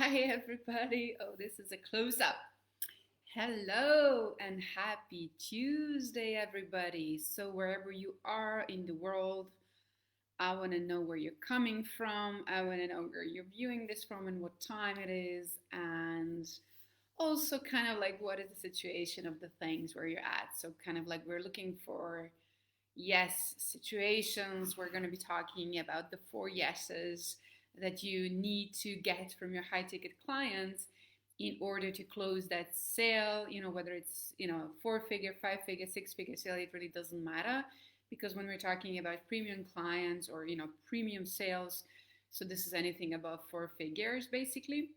Hi, everybody. Oh, this is a close up. Hello and happy Tuesday, everybody. So, wherever you are in the world, I want to know where you're coming from. I want to know where you're viewing this from and what time it is. And also, kind of like, what is the situation of the things where you're at. So, kind of like, we're looking for yes situations. We're going to be talking about the four yeses that you need to get from your high ticket clients in order to close that sale, whether it's, four figure, five figure, six figure sale, it really doesn't matter because when we're talking about premium clients or, premium sales, so this is anything above four figures basically,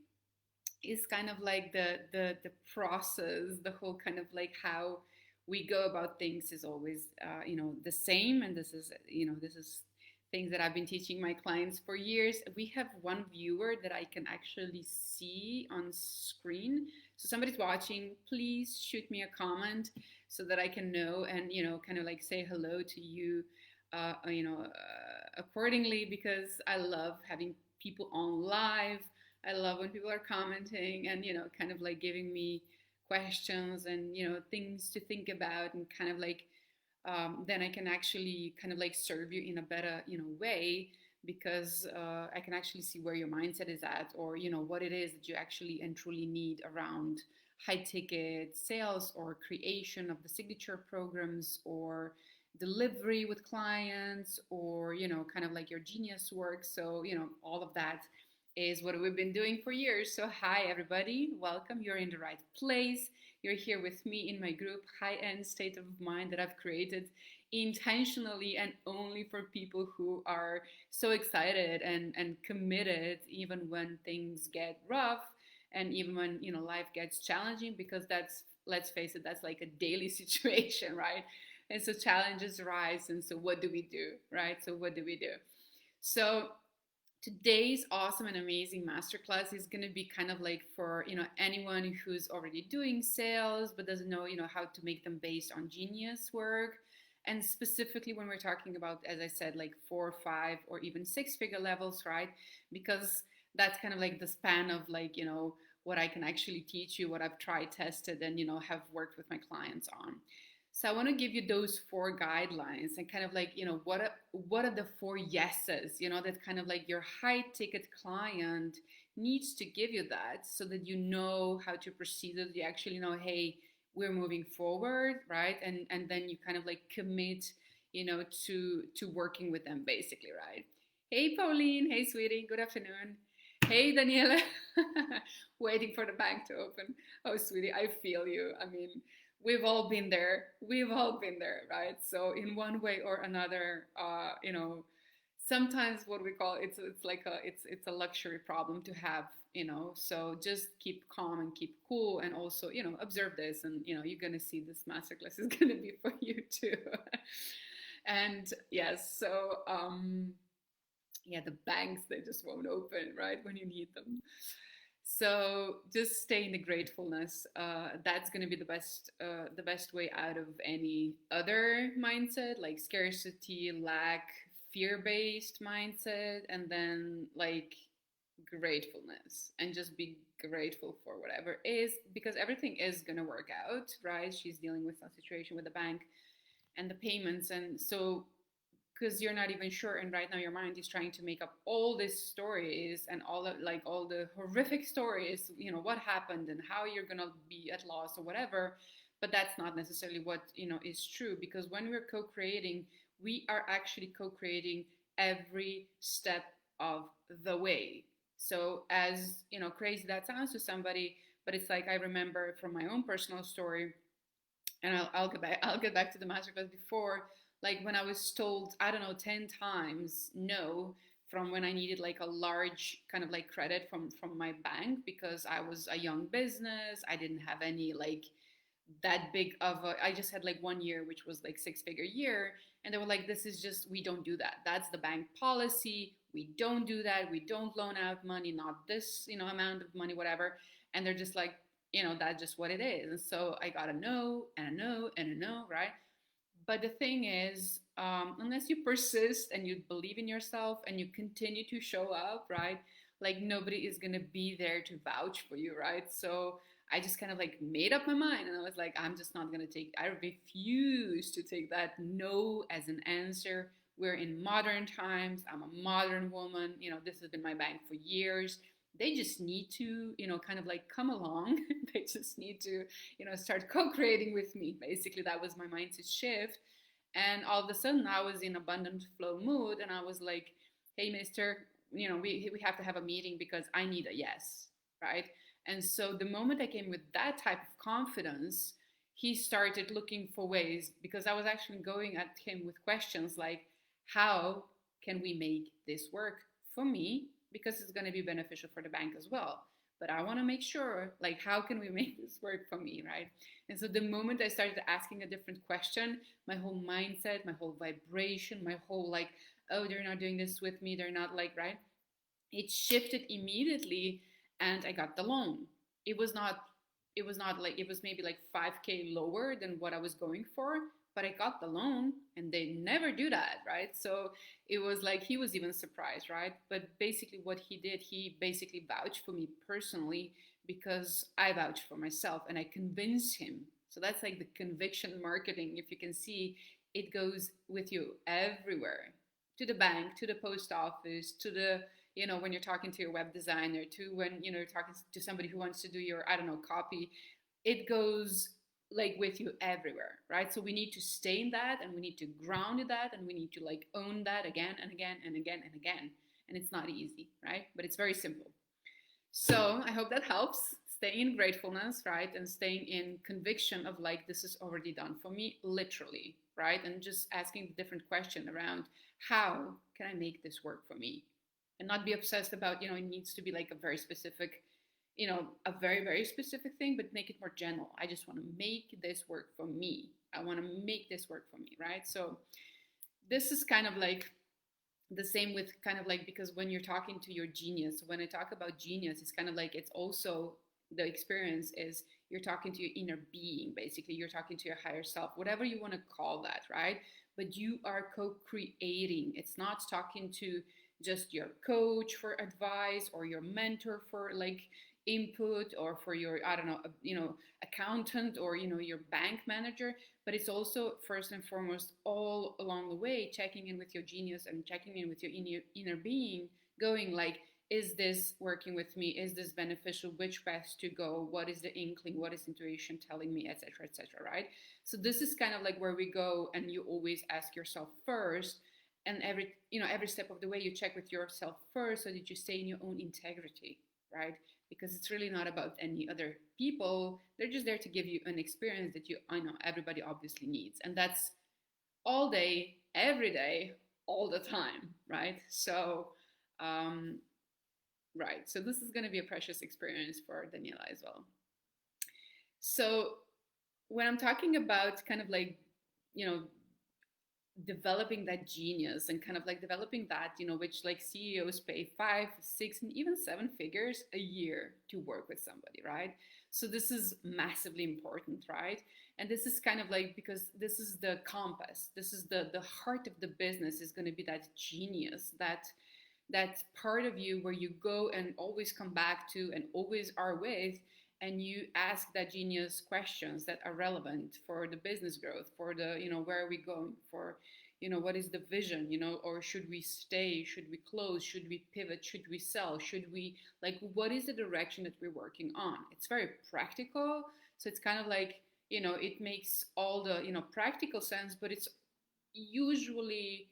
is kind of like the process, the whole kind of like how we go about things is always the same. And this is things that I've been teaching my clients for years. We have one viewer that I can actually see on screen. So somebody's watching, please shoot me a comment so that I can know and kind of like say hello to you accordingly, because I love having people on live. I love when people are commenting and, kind of like giving me questions and, things to think about and kind of like, then I can actually kind of like serve you in a better, way because I can actually see where your mindset is at or, what it is that you actually and truly need around high ticket sales or creation of the signature programs or delivery with clients or, kind of like your genius work. So, all of that is what we've been doing for years. So, hi, everybody. Welcome. You're in the right place. You're here with me in my group, High End State of Mind, that I've created intentionally and only for people who are so excited and committed, even when things get rough and even when, life gets challenging, because that's, let's face it, that's like a daily situation, right? And so challenges arise. And so, what do we do, right? So, what do we do? So, today's awesome and amazing masterclass is going to be kind of like for anyone who's already doing sales but doesn't know how to make them based on genius work, and specifically when we're talking about, as I said, like four, five, or even six figure levels, right? Because that's kind of like the span of like what I can actually teach you, what I've tried, tested, and have worked with my clients on. So I want to give you those four guidelines and kind of like, what are the four yeses, that kind of like your high ticket client needs to give you, that so that you know how to proceed, that you actually know, hey, we're moving forward, right? And then you kind of like commit, to working with them basically, right? Hey Pauline, hey sweetie, good afternoon. Hey Daniela, waiting for the bank to open. Oh sweetie, I feel you. I mean, we've all been there. We've all been there, right? So in one way or another, sometimes what we call it's like it's a luxury problem to have, So just keep calm and keep cool, and also observe this, and you're gonna see this masterclass is gonna be for you too. And yes, so yeah, the banks, they just won't open right when you need them. So just stay in the gratefulness. That's going to be the best way out of any other mindset, like scarcity, lack, fear-based mindset, and then like gratefulness, and just be grateful for whatever is, because everything is going to work out, right? She's dealing with a situation with the bank and the payments, and so because you're not even sure, and right now your mind is trying to make up all these stories and all the horrific stories, what happened and how you're gonna be at loss or whatever. But that's not necessarily what is true, because when we're co-creating, we are actually co-creating every step of the way. So as crazy that sounds to somebody, but it's like I remember from my own personal story, and I'll get back to the masterclass before, like when I was told, I don't know, 10 times no, from when I needed like a large kind of like credit from my bank, because I was a young business. I didn't have any like that big of a, I just had like 1 year which was like six-figure year, and they were like, this is just, we don't do that, that's the bank policy, we don't do that, we don't loan out money, not this amount of money, whatever. And they're just like, that's just what it is. And so I got a no and a no and a no, right? But the thing is, unless you persist and you believe in yourself and you continue to show up, right? like nobody is gonna be there to vouch for you, right? So I just kind of like made up my mind, and I was like, I'm just not gonna take, I refuse to take that no as an answer. We're in modern times. I'm a modern woman. This has been my bank for years. They just need to, kind of like come along. They just need to, start co-creating with me. Basically, that was my mindset shift. And all of a sudden, I was in abundant flow mood, and I was like, "Hey, Mister, we have to have a meeting because I need a yes, right?" And so the moment I came with that type of confidence, he started looking for ways, because I was actually going at him with questions like, "How can we make this work for me? Because it's going to be beneficial for the bank as well. But I want to make sure, like, how can we make this work for me, right?" And so the moment I started asking a different question, my whole mindset, my whole vibration, my whole like, oh, they're not doing this with me, they're not like, right? It shifted immediately, and I got the loan. It was not like, it was maybe like 5K lower than what I was going for, but I got the loan, and they never do that, right? So it was like he was even surprised, right? But basically what he did, he basically vouched for me personally, because I vouched for myself and I convinced him. So that's like the conviction marketing. If you can see, it goes with you everywhere, to the bank, to the post office, to the, when you're talking to your web designer, to when, you're talking to somebody who wants to do your, I don't know, copy. It goes like with you everywhere, right? So we need to stay in that, and we need to ground in that, and we need to like own that again and again and again and again. And it's not easy, right? But it's very simple. So I hope that helps. Staying in gratefulness, right? And staying in conviction of like, this is already done for me, literally, right? And just asking the different question around, how can I make this work for me? And not be obsessed about, it needs to be like a very specific, a very, very specific thing, but make it more general. I just want to make this work for me. I want to make this work for me, right? So this is kind of like the same with kind of like, because when you're talking to your genius, when I talk about genius, it's kind of like, it's also, the experience is, you're talking to your inner being. Basically, you're talking to your higher self, whatever you want to call that, right? But you are co-creating. It's not talking to just your coach for advice, or your mentor for like input, or for your, I don't know, accountant, or your bank manager. But it's also first and foremost, all along the way, checking in with your genius and checking in with your inner being, going like, is this working with me? Is this beneficial? Which path to go? What is the inkling? What is intuition telling me, etc., etc., right? So this is kind of like where we go, and you always ask yourself first, and every step of the way, you check with yourself first, so that you stay in your own integrity, right? Because it's really not about any other people. They're just there to give you an experience that I know everybody obviously needs. And that's all day, every day, all the time, right? So, um, right. So this is going to be a precious experience for Daniela as well. So when I'm talking about kind of like, you know, developing that genius, and kind of like developing that, which like CEOs pay 5, 6, and even 7 figures a year to work with somebody, right? So this is massively important, right? And this is kind of like, because this is the compass, this is the heart of the business, is going to be that genius, that part of you where you go and always come back to, and always are with, and you ask that genius questions that are relevant for the business growth, for the, where are we going, for, what is the vision, or should we stay, should we close, should we pivot, should we sell, should we, like, what is the direction that we're working on? It's very practical. So it's kind of like, it makes all the, practical sense, but it's usually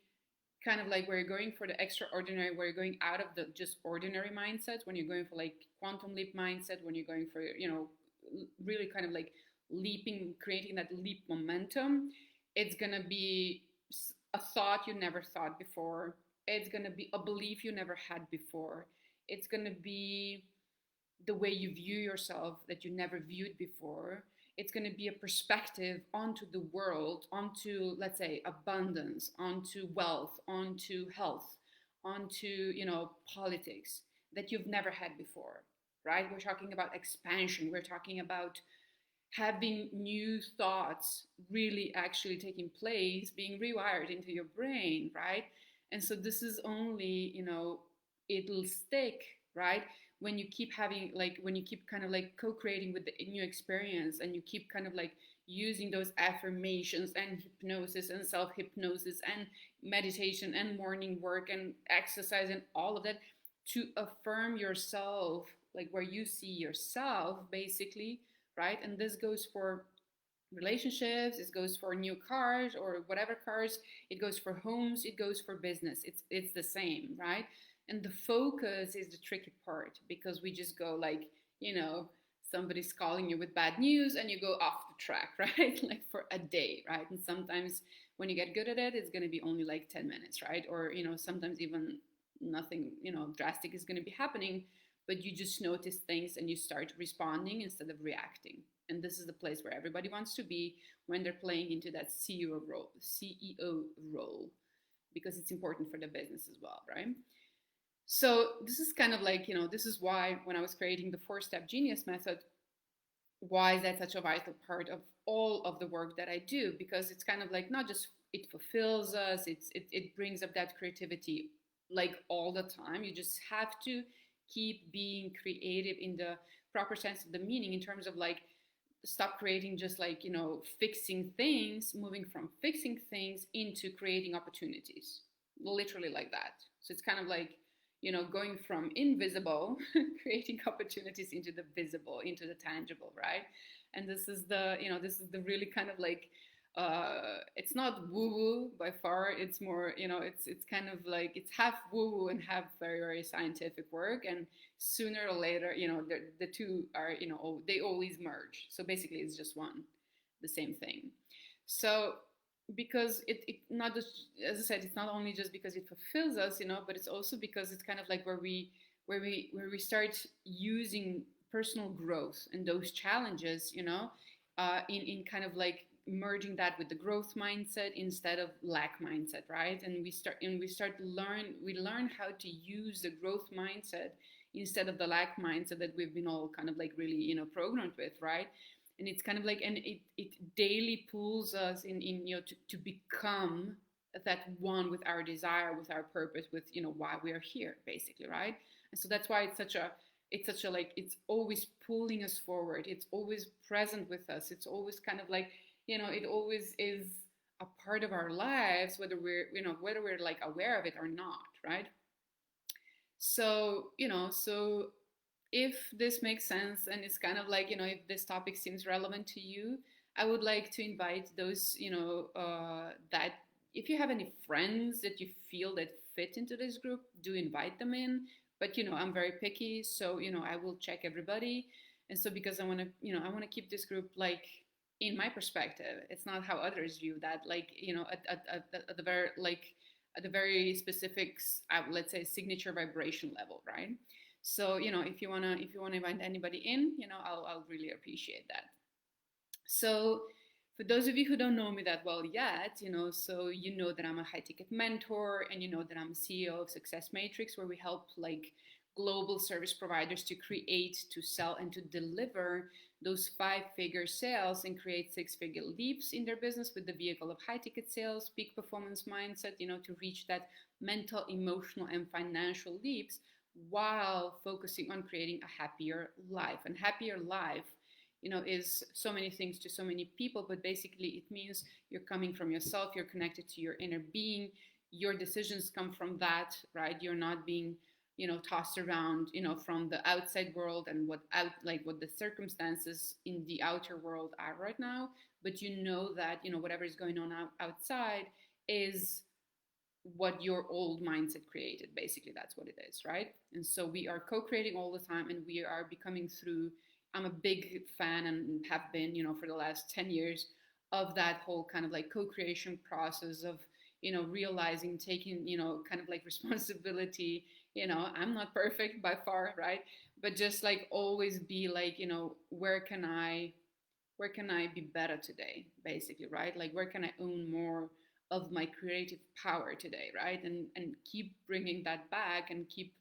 kind of like where you're going for the extraordinary, where you're going out of the just ordinary mindset, when you're going for like quantum leap mindset, when you're going for, really kind of like leaping, creating that leap momentum. It's going to be a thought you never thought before. It's going to be a belief you never had before. It's going to be the way you view yourself that you never viewed before. It's going to be a perspective onto the world, onto, let's say, abundance, onto wealth, onto health, onto, politics, that you've never had before, right? We're talking about expansion. We're talking about having new thoughts really actually taking place, being rewired into your brain, right? And so this is only, it'll stick right? When you keep having like, when you keep kind of like co-creating with the new experience, and you keep kind of like using those affirmations and hypnosis and self-hypnosis and meditation and morning work and exercise and all of that to affirm yourself, like where you see yourself basically, right? And this goes for relationships, it goes for new cars or whatever cars, it goes for homes, it goes for business. It's the same, right? And the focus is the tricky part, because we just go like, you know, somebody's calling you with bad news and you go off the track, right? Like for a day, right? And sometimes when you get good at it, it's going to be only like 10 minutes, right? Or, you know, sometimes even nothing, you know, drastic is going to be happening, but you just notice things and you start responding instead of reacting. And this is the place where everybody wants to be when they're playing into that CEO role, because it's important for the business as well, right? So this is kind of like, you know, this is why when I was creating the 4-step genius method, why is that such a vital part of all of the work that I do? Because it's kind of like, not just it fulfills us, it brings up that creativity like all the time. You just have to keep being creative in the proper sense of the meaning, in terms of like, stop creating just like, you know, fixing things, moving from fixing things into creating opportunities, literally like that. So it's kind of like, you know, going from invisible creating opportunities into the visible, into the tangible, right? And this is the, you know, this is the really kind of like, it's not woo woo by far, it's more, you know, it's kind of like, it's half woo woo and half very very scientific work. And sooner or later, you know, the two are, you know, they always merge. So basically it's just one, the same thing. So because it not just, as I said, it's not only just because it fulfills us, you know, but it's also because it's kind of like where we start using personal growth and those challenges, you know, in kind of like merging that with the growth mindset instead of lack mindset, right? And we learn how to use the growth mindset instead of the lack mindset that we've been all kind of like really, you know, programmed with, right? And it's kind of like, and it daily pulls us in, you know, to become that one with our desire, with our purpose, with, you know, why we are here basically, right? And so that's why it's such a like, it's always pulling us forward, it's always present with us, it's always kind of like, you know, it always is a part of our lives, whether we're, you know, whether we're like aware of it or not, right? So, you know, so if this makes sense and it's kind of like, you know, if this topic seems relevant to you, I would like to invite those, you know, that if you have any friends that you feel that fit into this group, do invite them in. But, you know, I'm very picky. So, you know, I will check everybody. And so because I want to, you know, I want to keep this group like in my perspective. It's not how others view that, like, you know, at the very, like, at the very specific, let's say, signature vibration level, right? So, you know, if you wanna invite anybody in, you know, I'll really appreciate that. So for those of you who don't know me that well yet, you know, so you know that I'm a high ticket mentor, and you know that I'm a CEO of Success Matrix, where we help like global service providers to create, to sell, and to deliver those 5-figure sales and create 6-figure leaps in their business with the vehicle of high ticket sales, peak performance mindset, you know, to reach that mental, emotional, and financial leaps while focusing on creating a happier life. And happier life, you know, is so many things to so many people, but basically it means you're coming from yourself, you're connected to your inner being, your decisions come from that, right? You're not being, you know, tossed around, you know, from the outside world and what the circumstances in the outer world are right now, but you know that, you know, whatever is going on outside is what your old mindset created. Basically, that's what it is, right? And so we are co-creating all the time, and we are becoming through. I'm a big fan and have been, you know, for the last 10 years of that whole kind of like co-creation process of, you know, realizing, taking, you know, kind of like responsibility. You know, I'm not perfect by far, right? But just like always be like, you know, where can I be better today, basically, right? Like, where can I own more of my creative power today, right? And keep bringing that back, and keep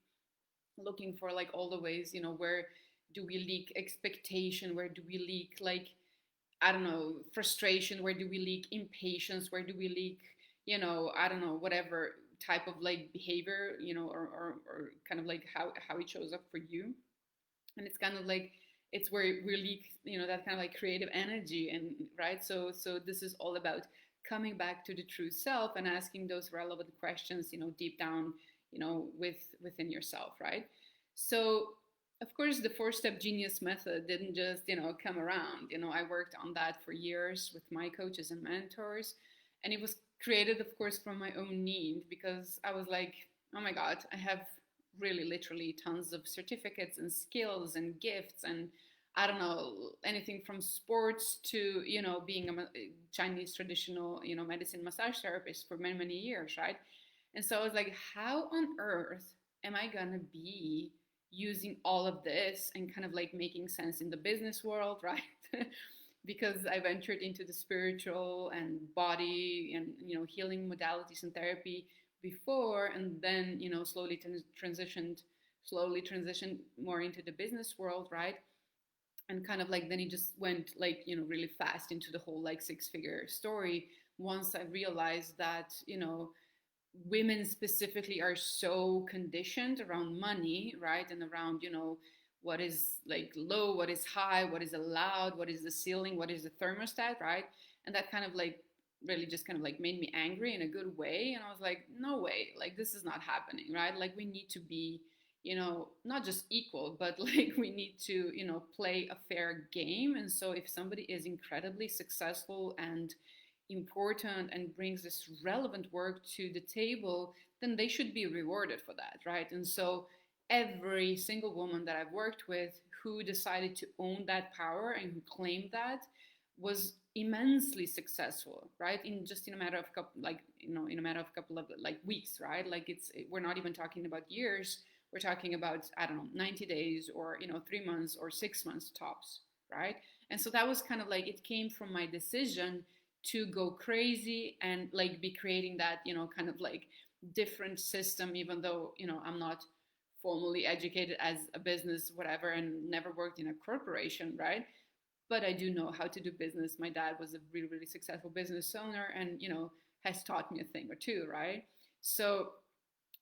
looking for like all the ways, you know, where do we leak expectation, where do we leak like, I don't know, frustration, where do we leak impatience, where do we leak, you know, I don't know, whatever, type of like behavior, or kind of like how it shows up for you. And it's kind of like it's where it really, that kind of like creative energy, and right. So this is all about coming back to the true self and asking those relevant questions, deep down, within yourself, right? So of course the four-step genius method didn't just, come around. I worked on that for years with my coaches and mentors, and it was created, of course, from my own need, because I was like, oh my god, I have really literally tons of certificates and skills and gifts, and I don't know, anything from sports to, being a Chinese traditional, medicine massage therapist for many, many years, right? And so I was like, how on earth am I gonna be using all of this and kind of like making sense in the business world, right? Because I ventured into the spiritual and body and, healing modalities and therapy before, and then, slowly transitioned more into the business world, right? And kind of like then it just went like, really fast into the whole like six-figure story, once I realized that, women specifically are so conditioned around money, right? And around, what is like low, what is high, what is allowed, what is the ceiling, what is the thermostat, right? And that kind of like really just kind of like made me angry in a good way. And I was like, no way, like this is not happening, right? Like we need to be, not just equal, but like we need to, play a fair game. And so if somebody is incredibly successful and important and brings this relevant work to the table, then they should be rewarded for that, right? And so every single woman that I've worked with who decided to own that power and who claimed that was immensely successful, right? In a matter of couple of like weeks, right? Like we're not even talking about years. We're talking about, I don't know, 90 days or 3 months or 6 months tops, right? And so that was kind of like it came from my decision to go crazy and like be creating that, kind of like different system, even though, I'm not formally educated as a business, whatever, and never worked in a corporation, right? But I do know how to do business. My dad was a really, really successful business owner and, has taught me a thing or two, right? So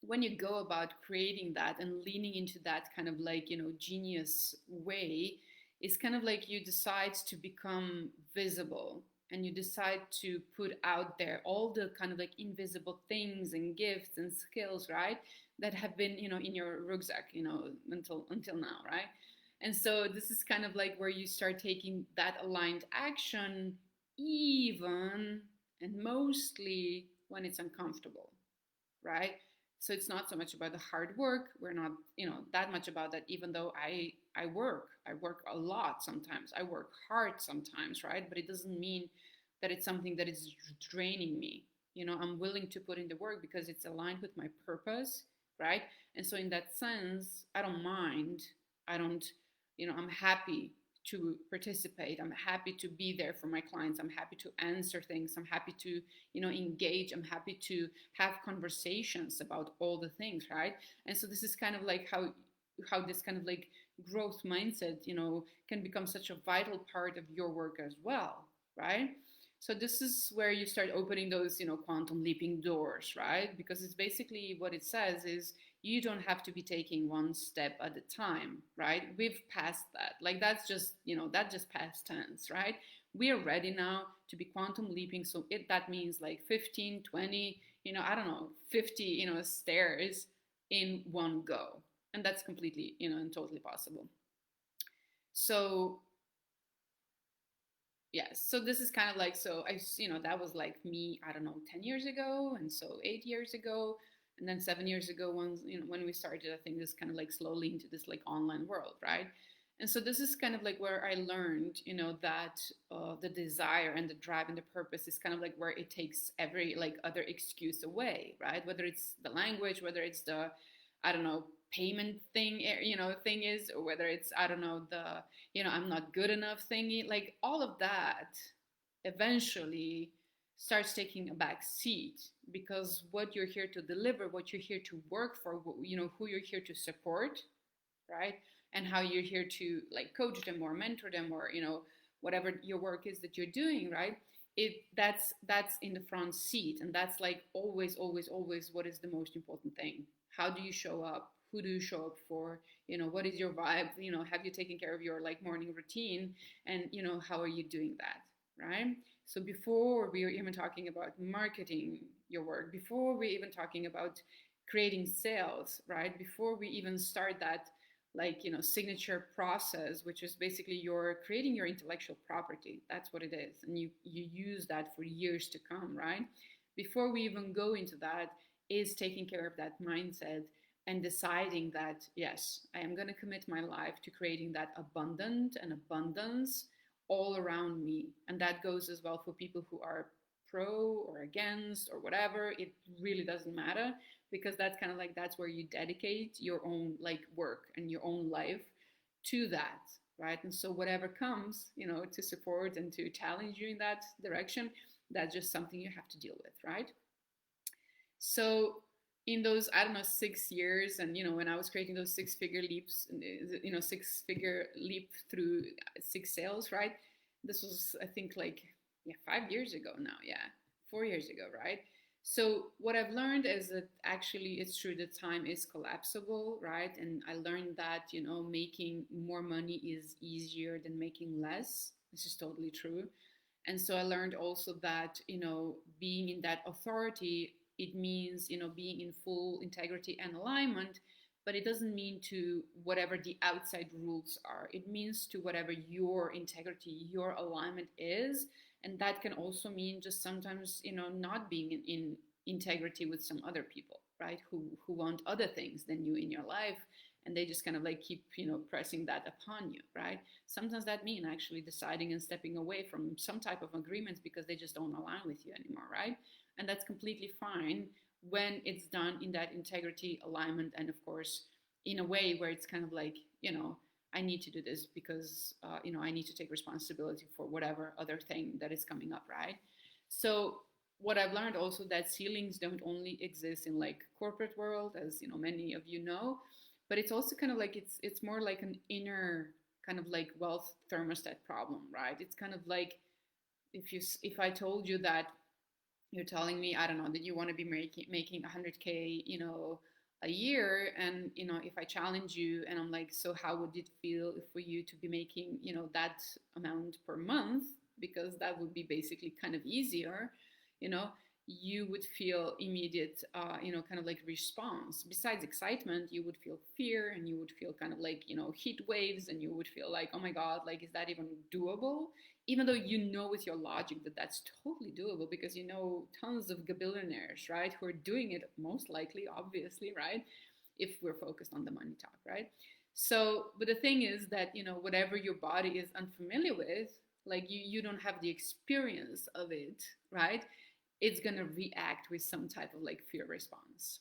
when you go about creating that and leaning into that kind of like, genius way, it's kind of like you decide to become visible and you decide to put out there all the kind of like invisible things and gifts and skills, right? That have been, in your rucksack, until now, right? And so this is kind of like where you start taking that aligned action, even and mostly when it's uncomfortable, right? So it's not so much about the hard work. We're not, that much about that, even though I work a lot sometimes. I work hard sometimes, right? But it doesn't mean that it's something that is draining me. I'm willing to put in the work because it's aligned with my purpose, right? And so in that sense, I don't mind. I don't, I'm happy to participate. I'm happy to be there for my clients. I'm happy to answer things. I'm happy to, engage. I'm happy to have conversations about all the things, right? And so this is kind of like how this kind of like growth mindset, can become such a vital part of your work as well, right? So this is where you start opening those, quantum leaping doors, right? Because it's basically what it says is you don't have to be taking one step at a time, right? We've passed that. Like that's just, that just past tense, right? We are ready now to be quantum leaping. So that means like 15, 20, I don't know, 50, stairs in one go. And that's completely, and totally possible. So yes, so this is kind of like, so that was like me, I don't know, 10 years ago, and so 8 years ago, and then 7 years ago, when we started, I think this kind of like slowly into this like online world, right? And so this is kind of like where I learned, that the desire and the drive and the purpose is kind of like where it takes every like other excuse away, right? Whether it's the language, whether it's the, I don't know, payment thing, thing is, or whether it's, I don't know, the, I'm not good enough thingy, like all of that eventually starts taking a back seat, because what you're here to deliver, what you're here to work for, who you're here to support, right? And how you're here to like coach them or mentor them or, whatever your work is that you're doing, right? that's in the front seat, and that's like always, always, always what is the most important thing. How do you show up? Who do you show up for? What is your vibe? Have you taken care of your like morning routine? And how are you doing that, right? So before we are even talking about marketing your work, before we're even talking about creating sales, right? Before we even start that like signature process, which is basically you're creating your intellectual property. That's what it is, and you use that for years to come, right? Before we even go into that, is taking care of that mindset and deciding that yes, I am going to commit my life to creating that abundance all around me. And that goes as well for people who are pro or against or whatever. It really doesn't matter, because that's kind of like that's where you dedicate your own like work and your own life to that, right? And so whatever comes to support and to challenge you in that direction, that's just something you have to deal with, right? So in those, I don't know, 6 years, and when I was creating those six-figure leaps, six-figure leap through six sales, right? This was, I think, like 5 years ago now, yeah, 4 years ago, right? So what I've learned is that actually it's true that time is collapsible, right? And I learned that making more money is easier than making less. This is totally true. And so I learned also that being in that authority, it means being in full integrity and alignment, but it doesn't mean to whatever the outside rules are. It means to whatever your integrity, your alignment is. And that can also mean just sometimes not being in integrity with some other people, right, who want other things than you in your life, and they just kind of like keep pressing that upon you, right? Sometimes that means actually deciding and stepping away from some type of agreements because they just don't align with you anymore, right? And that's completely fine when it's done in that integrity, alignment, and of course in a way where it's kind of like I need to do this because I need to take responsibility for whatever other thing that is coming up, right? So what I've learned also that ceilings don't only exist in like corporate world, as many of you know, but it's also kind of like it's more like an inner kind of like wealth thermostat problem, right? It's kind of like if I told you that you're telling me, I don't know, that you want to be making 100K a year, and if I challenge you and I'm like, so how would it feel for you to be making that amount per month, because that would be basically kind of easier, you know you would feel immediate kind of like response. Besides excitement, you would feel fear, and you would feel kind of like heat waves, and you would feel like, oh my god, like, is that even doable? Even though with your logic that that's totally doable, because tons of billionaires, right, who are doing it, most likely, obviously, right, if we're focused on the money talk, right? So but the thing is that whatever your body is unfamiliar with, like you don't have the experience of it, right, it's going to react with some type of like fear response.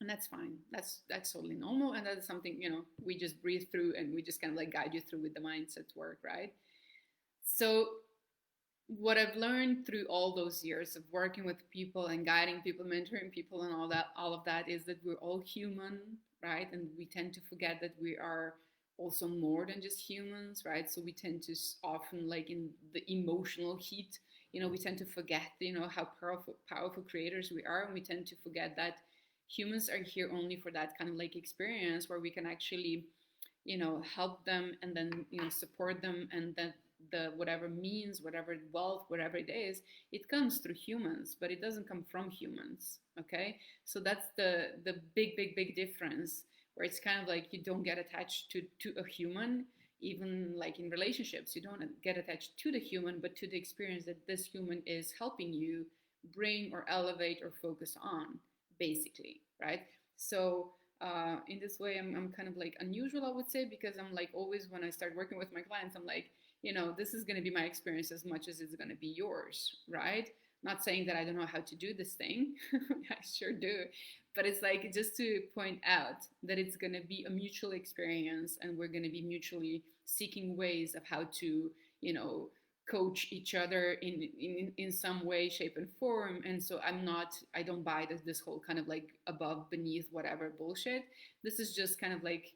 And that's fine. That's totally normal, and that's something we just breathe through, and we just kind of like guide you through with the mindset work, right? So what I've learned through all those years of working with people and guiding people, mentoring people, and all of that is that we're all human, right? And we tend to forget that we are also more than just humans, right? So we tend to often, like in the emotional heat, we tend to forget, how powerful creators we are, and we tend to forget that humans are here only for that kind of like experience where we can actually, help them, and then support them, and then the whatever means, whatever wealth, whatever it is, it comes through humans, but it doesn't come from humans. Okay, so that's the big difference, where it's kind of like you don't get attached to a human. Even like in relationships, you don't get attached to the human, but to the experience that this human is helping you bring or elevate or focus on, basically, right? So in this way, I'm kind of like unusual, I would say, because I'm like always, when I start working with my clients, I'm like, this is going to be my experience as much as it's going to be yours, right? Not saying that I don't know how to do this thing. I sure do. But it's like just to point out that it's going to be a mutual experience, and we're going to be mutually seeking ways of how to, coach each other in some way, shape, and form. And so I don't buy this whole kind of like above, beneath, whatever bullshit. This is just kind of like,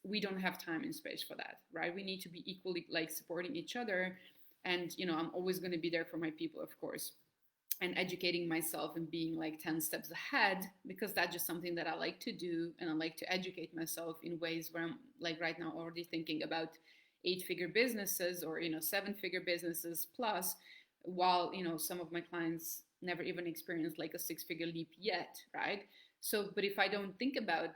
we don't have time and space for that, right? We need to be equally like supporting each other, And I'm always going to be there for my people, of course, and educating myself and being like 10 steps ahead, because that's just something that I like to do. And I like to educate myself in ways where I'm like right now already thinking about 8-figure businesses, or 7-figure businesses plus, while some of my clients never even experienced like a 6-figure leap yet, right? So but if I don't think about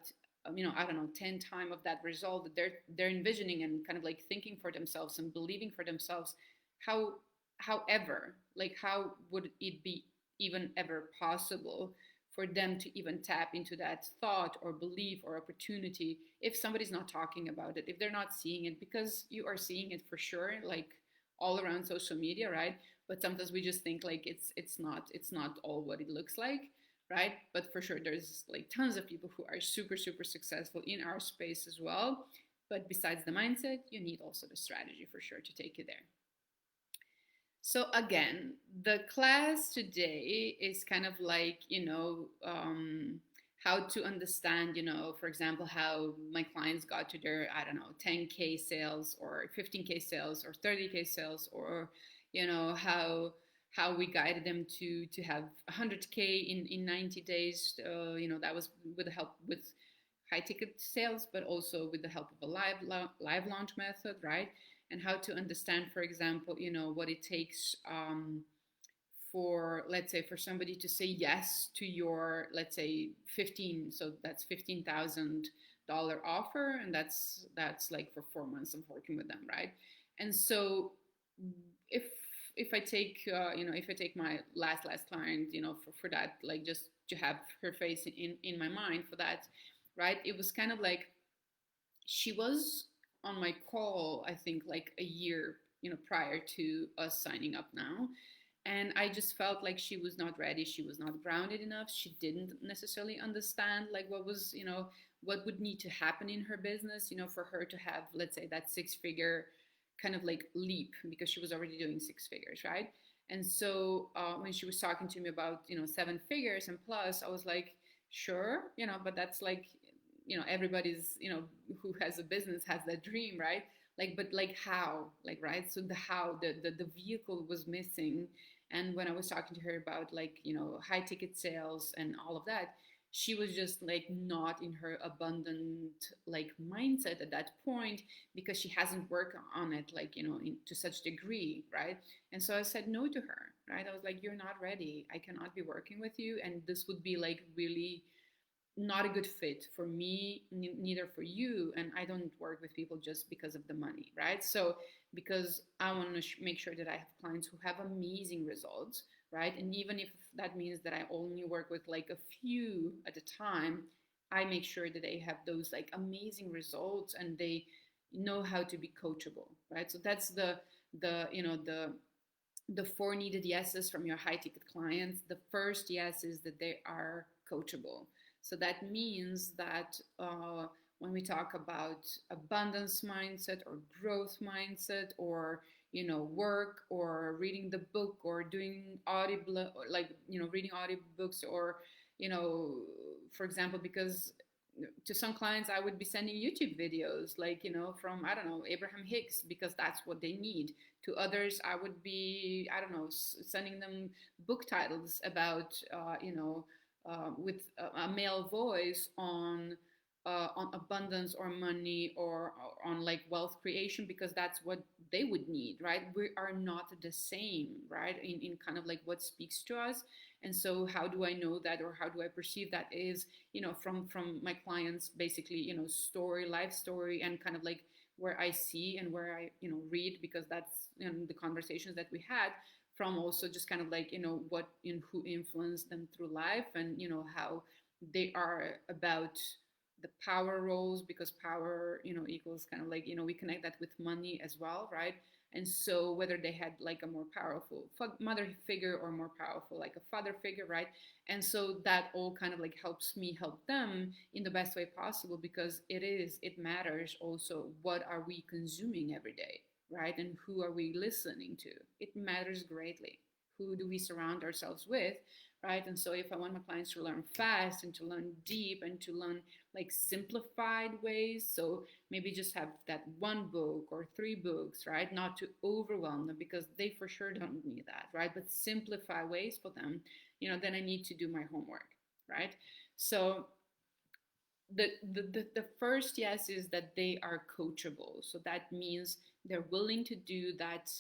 I don't know, 10 times of that result that they're envisioning and kind of like thinking for themselves and believing for themselves, how however, like how would it be even ever possible for them to even tap into that thought or belief or opportunity if somebody's not talking about it, if they're not seeing it? Because you are seeing it for sure, like all around social media, right? But sometimes we just think like it's not all what it looks like, right? But for sure there's like tons of people who are super super successful in our space as well. But besides the mindset, you need also the strategy for sure to take you there. So again, the class today is kind of like, how to understand, for example, how my clients got to their, I don't know, 10K sales or 15K sales or 30K sales, or, how we guided them to have 100K in 90 days. That was with the help with high ticket sales, but also with the help of a live launch method, right? And how to understand, for example, what it takes for, let's say, for somebody to say yes to your, let's say, 15. So that's $15,000 offer, and that's like for 4 months of working with them, right? And so if if I take if I take my last client, for that, like just to have her face in my mind for that, right? It was kind of like she was on my call, I think like a year, prior to us signing up now. And I just felt like she was not ready. She was not grounded enough. She didn't necessarily understand like what was, what would need to happen in her business, for her to have, let's say, that 6-figure kind of like leap, because she was already doing 6 figures, right? And so when she was talking to me about, 7 figures and plus, I was like, sure, but that's like, everybody's, who has a business has that dream, right? Like, but like how, like, right? So the how, the vehicle was missing. And when I was talking to her about like, high ticket sales and all of that, she was just like not in her abundant like mindset at that point, because she hasn't worked on it like, to such degree, right? And so I said no to her, right? I was like, you're not ready. I cannot be working with you, and this would be like really not a good fit for me, neither for you. And I don't work with people just because of the money, right? So because I want to make sure that I have clients who have amazing results, right? And even if that means that I only work with like a few at a time, I make sure that they have those like amazing results and they know how to be coachable, right? So that's the 4 needed yeses from your high ticket clients. The first yes is that they are coachable. So that means that when we talk about abundance mindset or growth mindset, or work or reading the book or doing audible, like reading audiobooks, or for example, because to some clients I would be sending YouTube videos like from, I don't know, Abraham Hicks, because that's what they need. To others I would be, I don't know, sending them book titles about with a male voice on abundance or money, or on like wealth creation, because that's what they would need, right? We are not the same, right? In kind of like what speaks to us. And so how do I know that, or how do I perceive that, is from my clients basically, story, life story, and kind of like where I see and where I read, because that's the conversations that we had, from also just kind of like what who influenced them through life, and how they are about the power roles, because power equals kind of like we connect that with money as well, right? And so whether they had like a more powerful mother figure, or more powerful like a father figure, right? And so that all kind of like helps me help them in the best way possible, because it matters also what are we consuming every day, right? And who are we listening to? It matters greatly. Who do we surround ourselves with, right? And so if I want my clients to learn fast and to learn deep and to learn like simplified ways. So maybe just have that one book or three books, right? Not to overwhelm them because they for sure don't need that, right? But simplify ways for them. Then I need to do my homework, right? So the first yes is that they are coachable. So that means they're willing to do that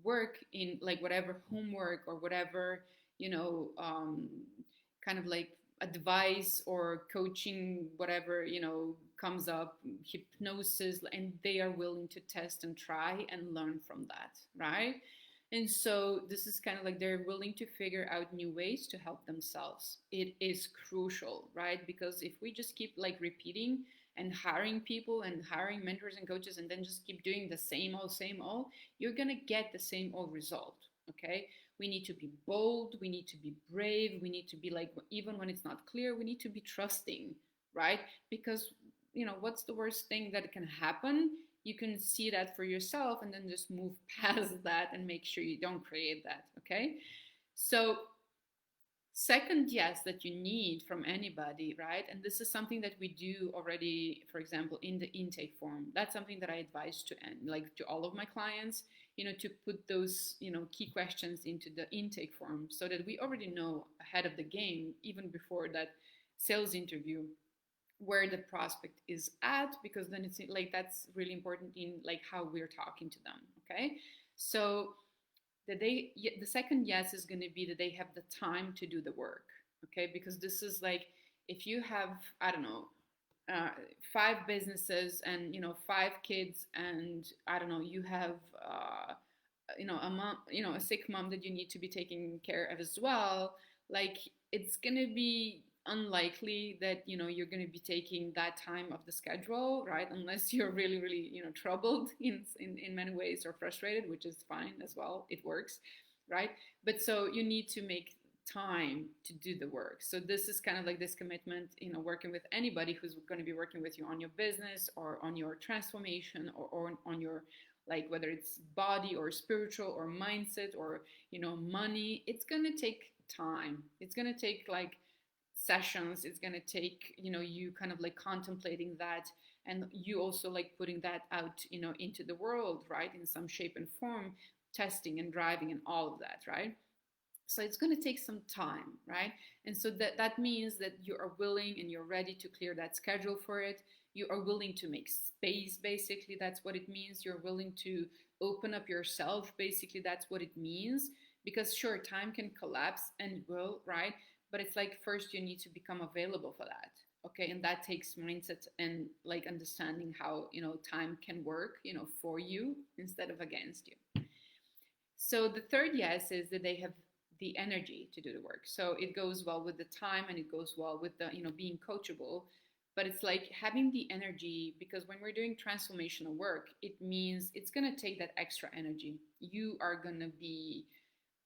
work in like whatever homework or whatever, kind of like advice or coaching, whatever, comes up, hypnosis, and they are willing to test and try and learn from that, right? And so this is kind of like they're willing to figure out new ways to help themselves. It is crucial, right? Because if we just keep like repeating and hiring people and hiring mentors and coaches and then just keep doing the same old, you're going to get the same old result, okay? We need to be bold, we need to be brave, we need to be like, even when it's not clear, we need to be trusting, right? Because, what's the worst thing that can happen? You can see that for yourself and then just move past that and make sure you don't create that, okay? So second yes that you need from anybody, right? And this is something that we do already, for example, in the intake form. That's something that I advise to end, like to all of my clients, to put those, key questions into the intake form so that we already know ahead of the game, even before that sales interview, where the prospect is at, because then it's like that's really important in like how we're talking to them, okay? So the second yes is going to be that they have the time to do the work, okay? Because this is like, if you have, I don't know, five businesses and five kids, and I don't know, you have a mom, a sick mom that you need to be taking care of as well, like it's gonna be unlikely that you're going to be taking that time of the schedule, right? Unless you're really really troubled in many ways or frustrated, which is fine as well, it works, right? But so you need to make time to do the work. So this is kind of like this commitment, working with anybody who's going to be working with you on your business or on your transformation, or on your, like, whether it's body or spiritual or mindset or money. It's going to take time. It's going to take like sessions. It's going to take you kind of like contemplating that, and you also like putting that out into the world, right, in some shape and form, testing and driving and all of that, right? So it's going to take some time, right? And so that means that you are willing and you're ready to clear that schedule for it. You are willing to make space, basically. That's what it means. You're willing to open up yourself, basically. That's what it means. Because sure, time can collapse and it will, right? But it's like first you need to become available for that. Okay, and that takes mindset and like understanding how time can work for you instead of against you. So the third yes is that they have the energy to do the work. So it goes well with the time and it goes well with the being coachable. But it's like having the energy, because when we're doing transformational work, it means it's going to take that extra energy. You are going to be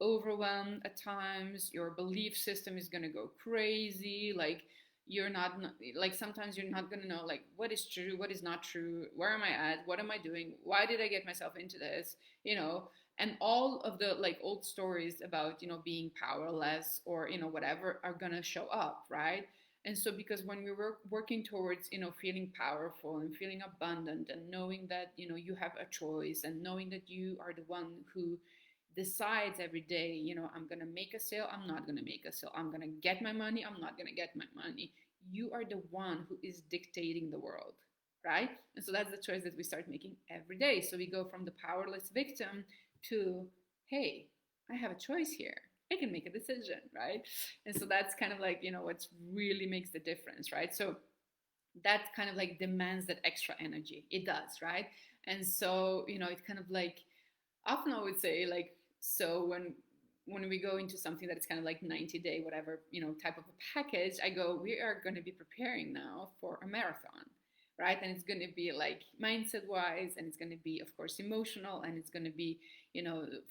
overwhelmed at times. Your belief system is going to go crazy. Like you're not, like sometimes you're not going to know like what is true, what is not true, where am I at, what am I doing, why did I get myself into this, and all of the like old stories about being powerless or whatever are going to show up, right? And so because when we were working towards feeling powerful and feeling abundant and knowing that you have a choice and knowing that you are the one who decides every day, I'm going to make a sale, I'm not going to make a sale, I'm going to get my money, I'm not going to get my money. You are the one who is dictating the world, right? And so that's the choice that we start making every day. So we go from the powerless victim to, hey, I have a choice here. I can make a decision, right? And so that's kind of like, what really makes the difference, right? So that kind of like demands that extra energy. It does, right? And so, it kind of like, often I would say like, so when we go into something that is kind of like 90-day whatever type of a package, I go, we are going to be preparing now for a marathon, right? And it's going to be like mindset wise, and it's going to be of course emotional, and it's going to be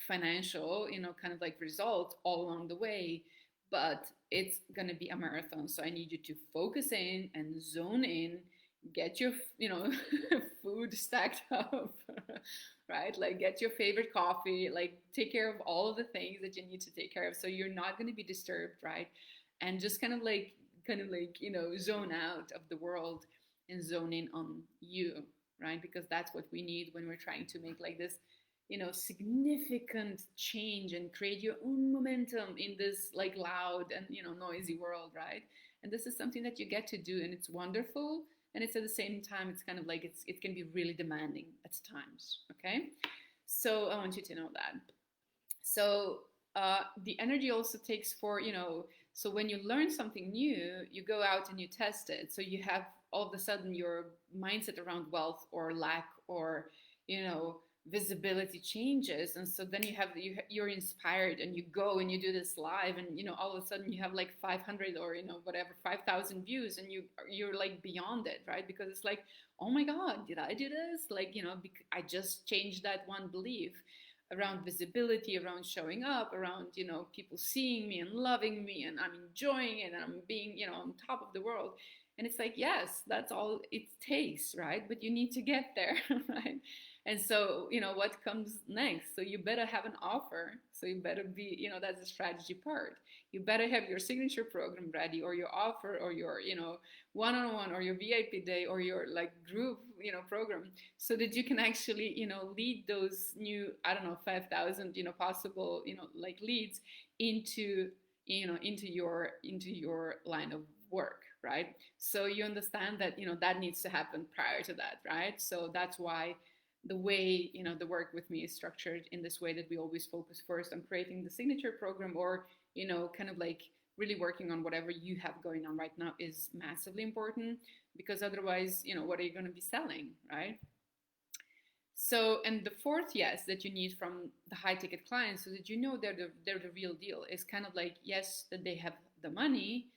financial, kind of like results all along the way. But it's going to be a marathon, so I need you to focus in and zone in, get your food stacked up right? Like get your favorite coffee, like take care of all of the things that you need to take care of so you're not going to be disturbed, right? And just kind of like kind of like, zone out of the world and zone in on you, right? Because that's what we need when we're trying to make like this, significant change and create your own momentum in this like loud and, noisy world, right? And this is something that you get to do, and it's wonderful. And it's at the same time, it's kind of like it can be really demanding at times. Okay, so I want you to know that. So the energy also takes for, so when you learn something new, you go out and you test it. So you have all of a sudden your mindset around wealth or lack or, visibility changes. And so then you're inspired and you go and you do this live, and, all of a sudden you have like 500 or, whatever, 5,000 views, and you're like beyond it, right? Because it's like, oh my God, did I do this? Like, I just changed that one belief around visibility, around showing up, around, people seeing me and loving me, and I'm enjoying it, and I'm being, on top of the world. And it's like, yes, that's all it takes, right? But you need to get there, right? And so, what comes next? So you better have an offer. So you better be, that's the strategy part. You better have your signature program ready, or your offer, or your, one-on-one, or your VIP day, or your like group, program, so that you can actually, lead those new, I don't know, 5,000, possible, like leads into, into your line of work, right? So you understand that, that needs to happen prior to that, right? So that's why the way, the work with me is structured in this way, that we always focus first on creating the signature program, or, kind of like really working on whatever you have going on right now is massively important, because otherwise, what are you going to be selling, right? So, and the fourth yes that you need from the high ticket clients, so that they're the real deal, is kind of like, yes, that they have the money,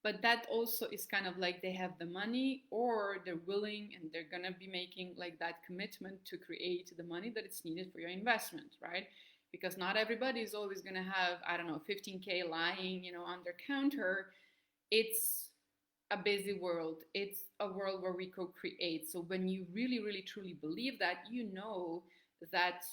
but that also is kind of like they have the money, or they're willing and they're gonna be making like that commitment to create the money that it's needed for your investment, right? Because not everybody is always gonna have, I don't know, 15K lying, on their counter. It's a busy world. It's a world where we co-create. So when you really, really, truly believe that, that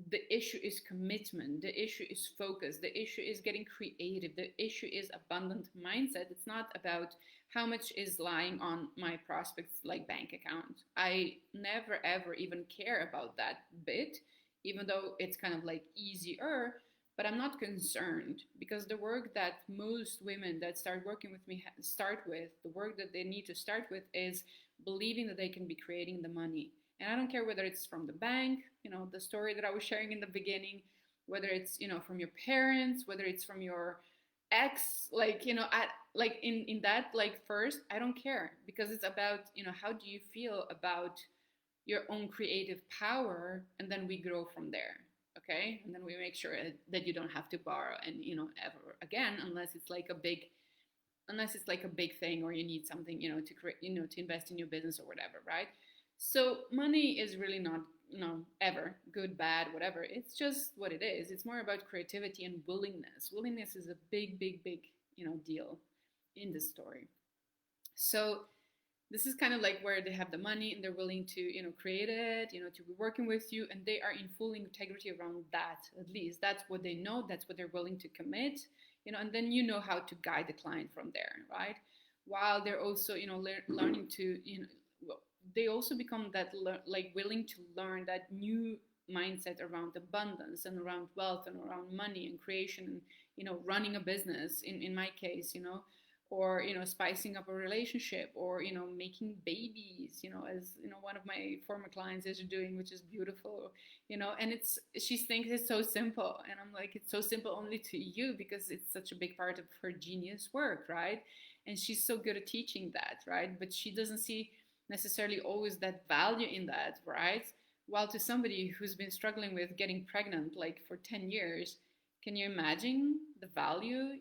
the issue is commitment, the issue is focus, the issue is getting creative, the issue is abundant mindset. It's not about how much is lying on my prospect's like bank account. I never ever even care about that bit, even though it's kind of like easier. But I'm not concerned, because the work that most women that start working with me start with, the work that they need to start with, is believing that they can be creating the money. And I don't care whether it's from the bank, the story that I was sharing in the beginning, whether it's, from your parents, whether it's from your ex, like, like in that, like first, I don't care, because it's about, how do you feel about your own creative power, and then we grow from there. Okay, and then we make sure that you don't have to borrow, and ever again, unless it's like a big thing, or you need something, to create, to invest in your business or whatever, right? So money is really not, ever good, bad, whatever. It's just what it is. It's more about creativity and willingness. Willingness is a big, big, big, deal in this story. So this is kind of like where they have the money and they're willing to, create it, to be working with you, and they are in full integrity around that. At least that's what they know. That's what they're willing to commit, and then how to guide the client from there, right? While they're also, learning to, well, they also become that like willing to learn that new mindset around abundance and around wealth and around money and creation and, running a business in my case, or spicing up a relationship, or making babies, as one of my former clients is doing, which is beautiful, and she thinks it's so simple, and I'm like, it's so simple only to you, because it's such a big part of her genius work, right? And she's so good at teaching that, right? But she doesn't see necessarily always that value in that, right? While to somebody who's been struggling with getting pregnant like for 10 years, can you imagine the value,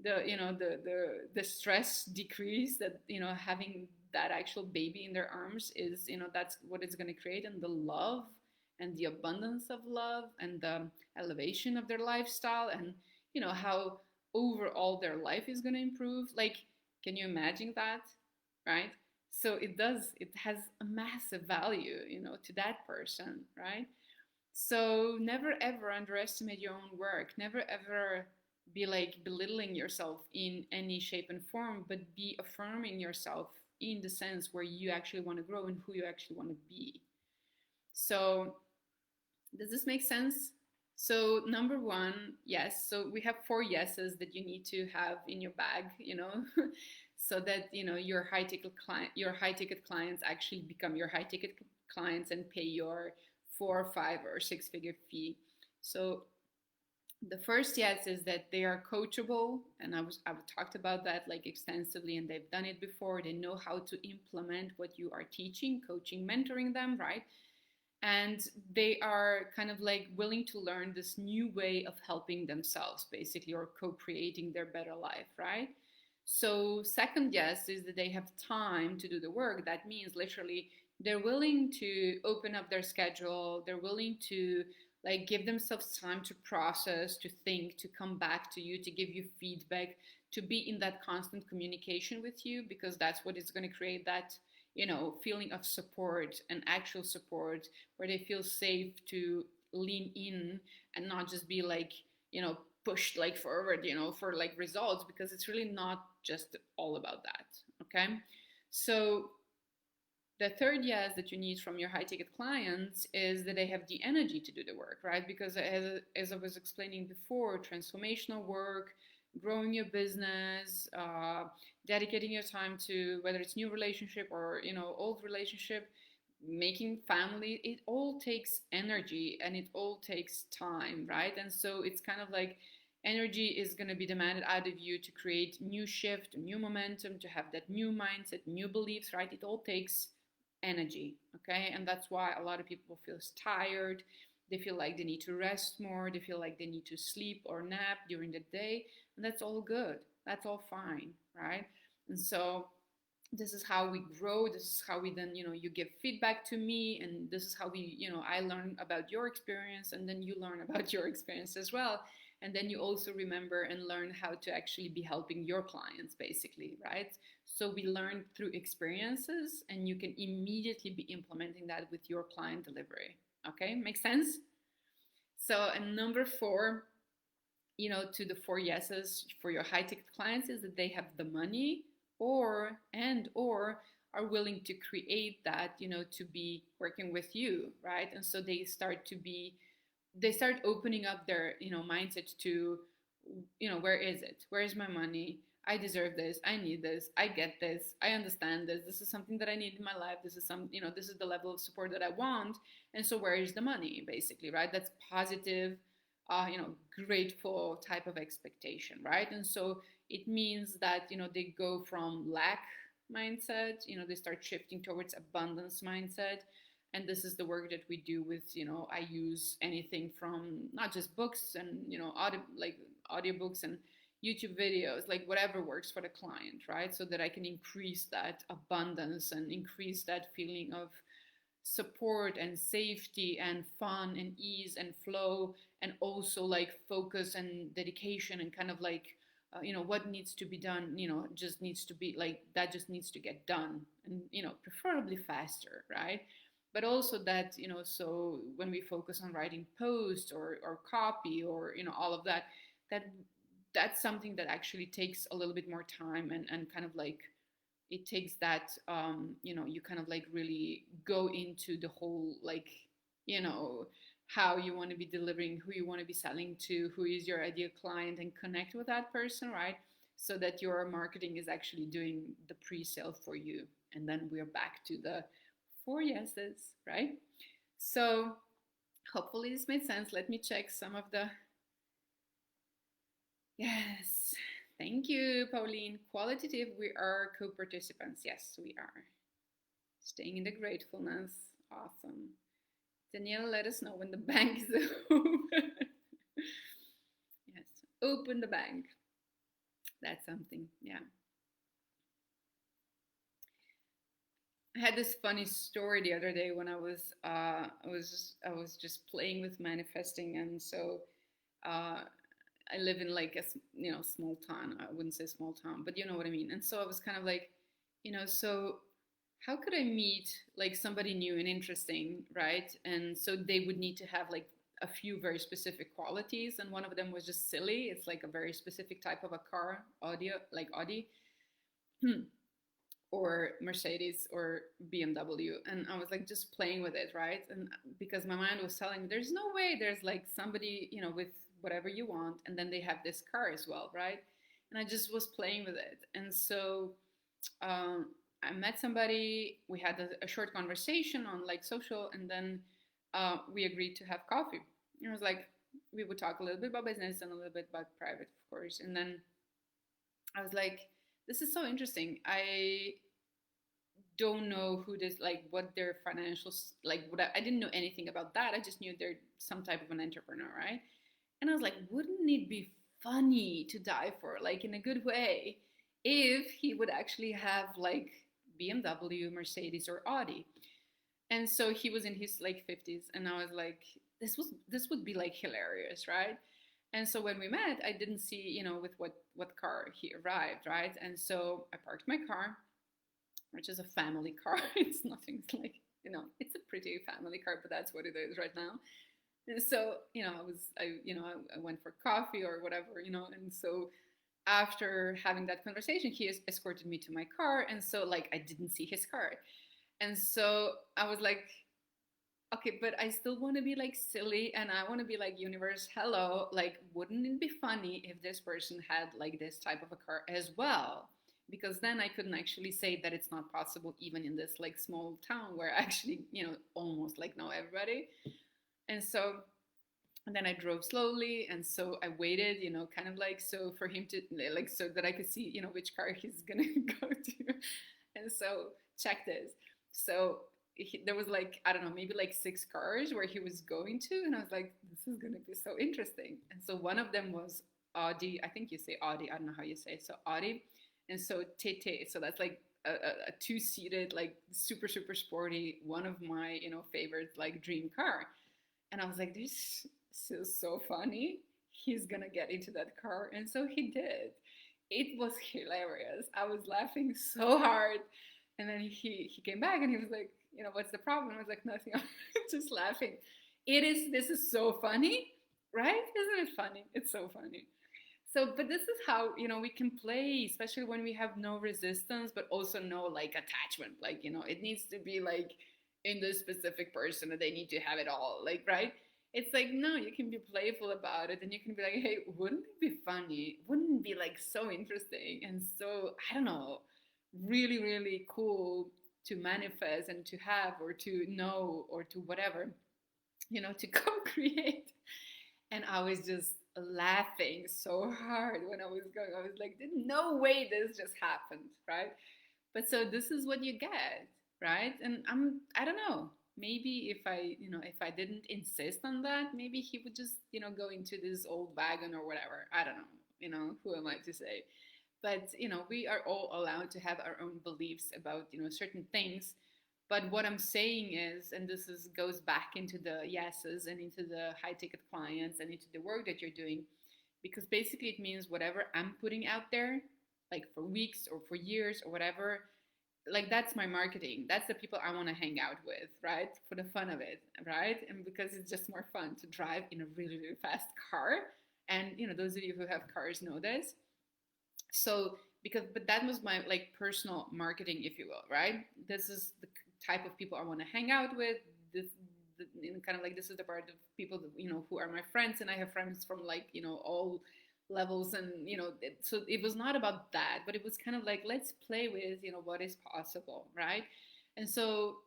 the stress decrease that, having that actual baby in their arms is, that's what it's going to create, and the love and the abundance of love and the elevation of their lifestyle, and how overall their life is going to improve. Like, can you imagine that, right? So it has a massive value, to that person, right? So never ever underestimate your own work. Never ever be like belittling yourself in any shape and form, but be affirming yourself in the sense where you actually want to grow and who you actually want to be. So does this make sense? So number one, yes. So we have four yeses that you need to have in your bag, so that your high ticket clients actually become your high ticket clients and pay your 4, 5, or 6 figure fee. So the first yes is that they are coachable, and I've talked about that like extensively, and they've done it before. They know how to implement what you are teaching, coaching, mentoring them, right? And they are kind of like willing to learn this new way of helping themselves basically, or co-creating their better life, right? So second yes is that they have time to do the work. That means literally they're willing to open up their schedule, they're willing to like give themselves time to process, to think, to come back to you, to give you feedback, to be in that constant communication with you, because that's what is going to create that feeling of support and actual support, where they feel safe to lean in and not just be like, pushed like forward, for like results, because it's really not just all about that. Okay. So the third yes that you need from your high ticket clients is that they have the energy to do the work, right? Because as I was explaining before, transformational work, growing your business, dedicating your time to whether it's new relationship or old relationship, making family, it all takes energy and it all takes time, right? And so it's kind of like energy is going to be demanded out of you to create new shift, new momentum, to have that new mindset, new beliefs, right? It all takes energy, okay? And that's why a lot of people feel tired. They feel like they need to rest more. They feel like they need to sleep or nap during the day. And that's all good. That's all fine, right? And so this is how we grow. This is how we then, you give feedback to me. And this is how I learn about your experience. And then you learn about your experience as well. And then you also remember and learn how to actually be helping your clients, basically, right? So we learn through experiences, and you can immediately be implementing that with your client delivery. Okay, makes sense? So, and number four, to the four yeses for your high ticket clients is that they have the money or are willing to create that, to be working with you, right? And so they start opening up their, mindset to, where is it? Where is my money? I deserve this. I need this. I get this. I understand this. This is something that I need in my life. This is this is the level of support that I want. And so where is the money, basically, right? That's positive, grateful type of expectation, right? And so it means that, they go from lack mindset, they start shifting towards abundance mindset. And this is the work that we do with, I use anything from not just books and, audiobooks and YouTube videos, like whatever works for the client, right? So that I can increase that abundance and increase that feeling of support and safety and fun and ease and flow, and also like focus and dedication and kind of like what needs to be done, just needs to be like that, just needs to get done, and preferably faster, right? But also that, so when we focus on writing posts or copy or all of that, that that's something that actually takes a little bit more time, and kind of like it takes that, you kind of like really go into the whole, like, you know how you want to be delivering, who you want to be selling to, who is your ideal client, and connect with that person, right? So that your marketing is actually doing the pre-sale for you. And then we're back to the four yeses, right? So hopefully this made sense. Let me check some of the yes. Thank you, Pauline. Qualitative, we are co-participants. Yes, we are. Staying in the gratefulness. Awesome. Daniela, let us know when the bank is open. Yes, open the bank. That's something, yeah. I had this funny story the other day when I was just playing with manifesting, and so I live in like a small town. I wouldn't say small town, but you know what I mean. And so I was kind of like, so how could I meet like somebody new and interesting, right? And so they would need to have like a few very specific qualities, and one of them was just silly. It's like a very specific type of a car, audio, like Audi, or Mercedes or BMW. And I was like just playing with it, right? And because my mind was telling me there's no way there's like somebody, with whatever you want, and then they have this car as well, right? And I just was playing with it. And so um, I met somebody, we had a short conversation on like social, and then we agreed to have coffee. And it was like, we would talk a little bit about business and a little bit about private, of course. And then I was like, this is so interesting. I don't know who this, like what their financials, like what I didn't know anything about that. I just knew they're some type of an entrepreneur, right? And I was like, wouldn't it be funny to die for, like in a good way, if he would actually have like BMW, Mercedes, or Audi? And so he was in his like 50s, and I was like, this would be like hilarious, right? And so when we met, I didn't see, with what car he arrived, right? And so I parked my car, which is a family car. It's nothing like, it's a pretty family car, but that's what it is right now. And so, I went for coffee or whatever, and so after having that conversation, he escorted me to my car. And so, like, I didn't see his car. And so I was like, okay, but I still want to be like silly, and I want to be like, universe, hello, like, wouldn't it be funny if this person had like this type of a car as well? Because then I couldn't actually say that it's not possible even in this like small town where I actually, almost like know everybody. And so and then I drove slowly, and so I waited, kind of like so for him to like so that I could see, which car he's gonna go to. And so check this. So there was like, I don't know, maybe like six cars where he was going to, and I was like, this is gonna be so interesting. And so one of them was Audi. I think you say Audi. I don't know how you say it. So Audi, and so TT. So that's like a two-seated, like super super sporty, one of my favorite like dream car. And I was like, this is so funny. He's gonna get into that car. And so he did. It was hilarious. I was laughing so hard. And then he came back and he was like, what's the problem? I was like, nothing. I'm just laughing. This is so funny, right? Isn't it funny? It's so funny. So, but this is how, we can play, especially when we have no resistance, but also no like attachment. Like, it needs to be like in this specific person, and they need to have it all. Like, right? It's like, no, you can be playful about it, and you can be like, hey, wouldn't it be funny? Wouldn't it be like so interesting and so, I don't know, really, really cool to manifest and to have or to know or to whatever, to co-create. And I was just laughing so hard when I was going. I was like, there's no way this just happened, right? But so this is what you get, right? And I don't know. Maybe if I didn't insist on that, maybe he would just, go into this old wagon or whatever. I don't know. Who am I to say? But, we are all allowed to have our own beliefs about, certain things. But what I'm saying is, and this goes back into the yeses and into the high ticket clients and into the work that you're doing, because basically it means whatever I'm putting out there, like for weeks or for years or whatever, like that's my marketing. That's the people I want to hang out with, right? For the fun of it, right? And because it's just more fun to drive in a really, really fast car. And, those of you who have cars know this. So, but that was my like personal marketing, if you will, right? This is the type of people I want to hang out with. Kind of like this is the part of people that, who are my friends, and I have friends from like, all levels, and so it was not about that, but it was kind of like, let's play with, what is possible, right? And so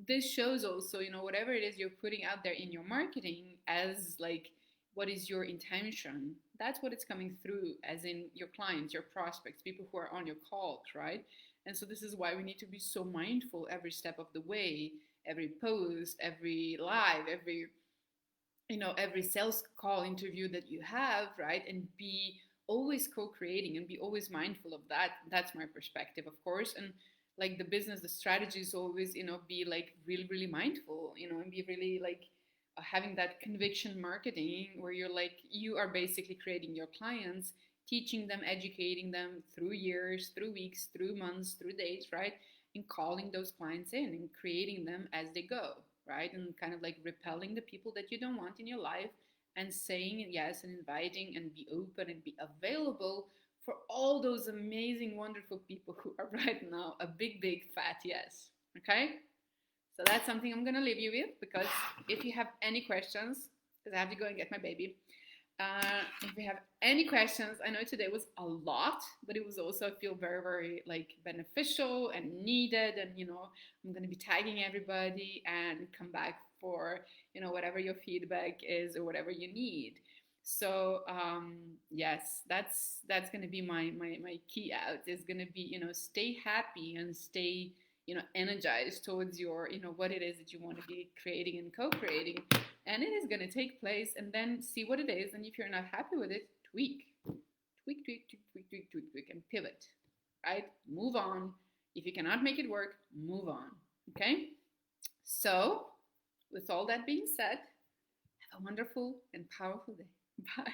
this shows also, whatever it is you're putting out there in your marketing as like, what is your intention? That's what it's coming through as in your clients, your prospects, people who are on your calls, right? And so this is why we need to be so mindful every step of the way, every post, every live, every sales call interview that you have, right? And be always co-creating and be always mindful of that. That's my perspective, of course. And like the business, the strategy is always, be like really, really mindful, and be really like having that conviction marketing where you're like, you are basically creating your clients, teaching them, educating them through years, through weeks, through months, through days, right? And calling those clients in and creating them as they go. right? And kind of like repelling the people that you don't want in your life and saying yes and inviting and be open and be available for all those amazing, wonderful people who are right now a big, big fat yes. Okay? So that's something I'm going to leave you with, because if you have any questions, because I have to go and get my baby. If you have any questions, I know today was a lot, but it was also, I feel, very, very like beneficial and needed. And, I'm going to be tagging everybody and come back for, whatever your feedback is or whatever you need. So yes, that's going to be my key out is going to be, stay happy and stay, energized towards your, what it is that you want to be creating and co-creating. And it is going to take place, and then see what it is. And if you're not happy with it, tweak, and pivot, right? Move on. If you cannot make it work, move on. Okay? So, with all that being said, have a wonderful and powerful day. Bye.